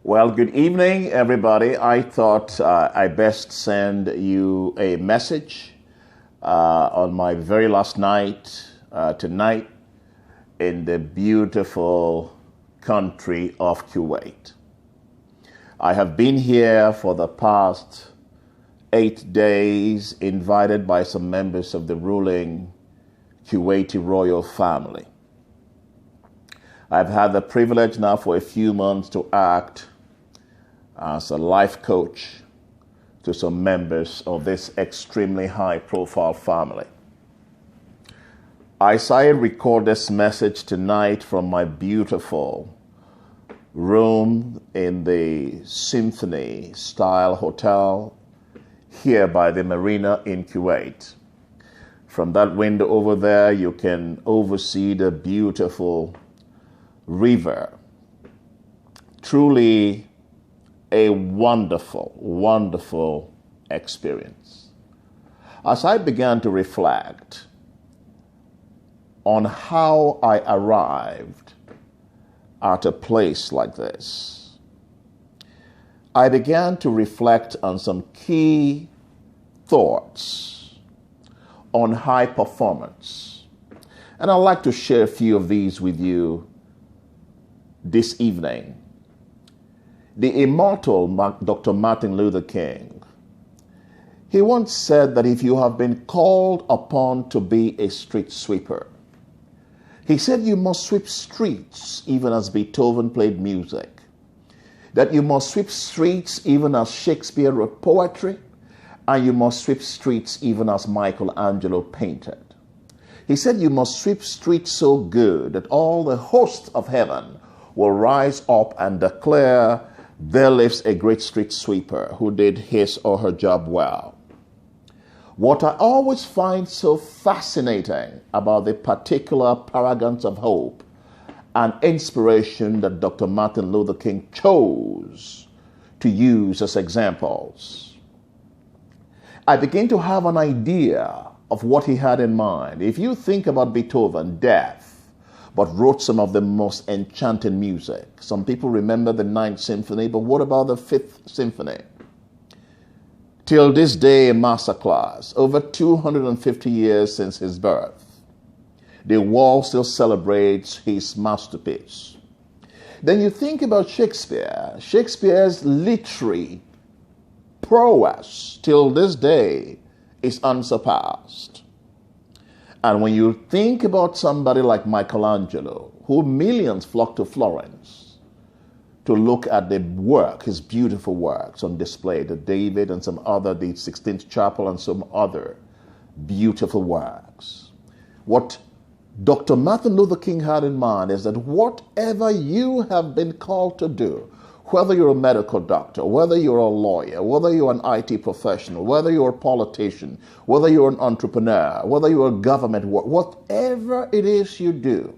Well, good evening, everybody. I thought I best send you a message on my very last night, tonight, in the beautiful country of Kuwait. I have been here for the past 8 days, invited by some members of the ruling Kuwaiti royal family. I've had the privilege now for a few months to act as a life coach to some members of this extremely high-profile family. As I record this message tonight from my beautiful room in the Symphony-style hotel here by the marina in Kuwait. From that window over there, you can oversee the beautiful river. Truly a wonderful, wonderful experience. As I began to reflect on how I arrived at a place like this, I began to reflect on some key thoughts on high performance. And I'd like to share a few of these with you this evening. The immortal Dr. Martin Luther King, he once said that if you have been called upon to be a street sweeper, he said you must sweep streets even as Beethoven played music, that you must sweep streets even as Shakespeare wrote poetry, and you must sweep streets even as Michelangelo painted. He said you must sweep streets so good that all the hosts of heaven will rise up and declare, there lives a great street sweeper who did his or her job well. What I always find so fascinating about the particular paragons of hope and inspiration that Dr. Martin Luther King chose to use as examples, I begin to have an idea of what he had in mind. If you think about Beethoven, deaf, but wrote some of the most enchanting music. Some people remember the Ninth Symphony, but what about the Fifth Symphony? Till this day, a masterclass, over 250 years since his birth. The world still celebrates his masterpiece. Then you think about Shakespeare. Shakespeare's literary prowess till this day is unsurpassed. And when you think about somebody like Michelangelo, who millions flock to Florence to look at the work, his beautiful works on display, the David and some other, the 16th Chapel and some other beautiful works. What Dr. Martin Luther King had in mind is that whatever you have been called to do, whether you're a medical doctor, whether you're a lawyer, whether you're an IT professional, whether you're a politician, whether you're an entrepreneur, whether you're a government worker, whatever it is you do,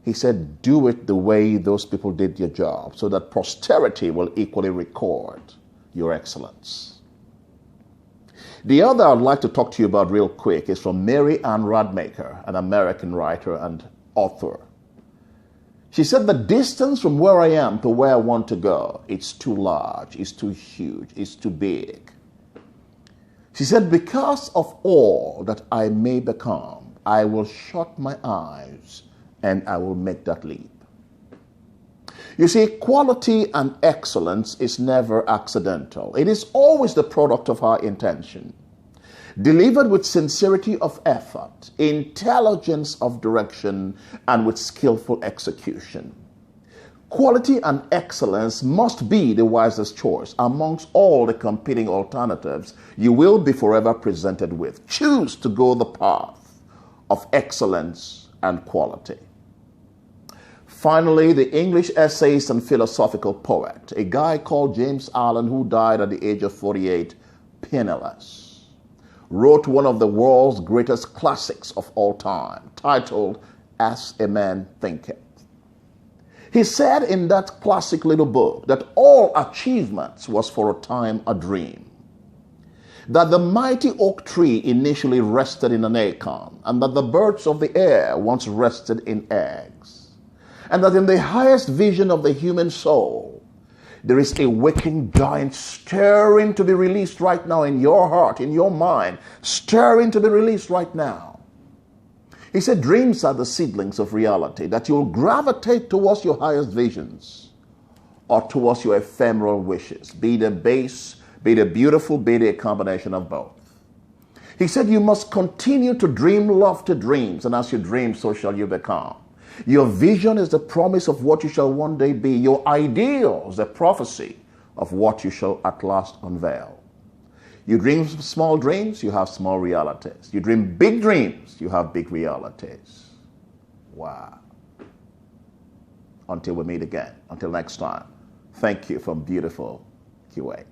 he said, do it the way those people did your job so that posterity will equally record your excellence. The other I'd like to talk to you about real quick is from Mary Ann Radmacher, an American writer and author. She said, the distance from where I am to where I want to go, it's too large, it's too huge, it's too big. She said, because of all that I may become, I will shut my eyes and I will make that leap. You see, quality and excellence is never accidental. It is always the product of our intention. Delivered with sincerity of effort, intelligence of direction, and with skillful execution. Quality and excellence must be the wisest choice amongst all the competing alternatives you will be forever presented with. Choose to go the path of excellence and quality. Finally, the English essayist and philosophical poet, a guy called James Allen, who died at the age of 48, penniless, wrote one of the world's greatest classics of all time, titled As a Man Thinketh. He said in that classic little book that all achievements was for a time a dream, that the mighty oak tree initially rested in an acorn, and that the birds of the air once rested in eggs, and that in the highest vision of the human soul, There is a waking giant stirring to be released right now in your heart, in your mind, stirring to be released right now. He said dreams are the seedlings of reality, that you'll gravitate towards your highest visions or towards your ephemeral wishes, be the base, be the beautiful, be the combination of both. He said you must continue to dream lofty dreams, and as you dream, so shall you become. Your vision is the promise of what you shall one day be. Your ideal is the prophecy of what you shall at last unveil. You dream small dreams, you have small realities. You dream big dreams, you have big realities. Wow. Until we meet again, until next time, thank you from beautiful Kuwait.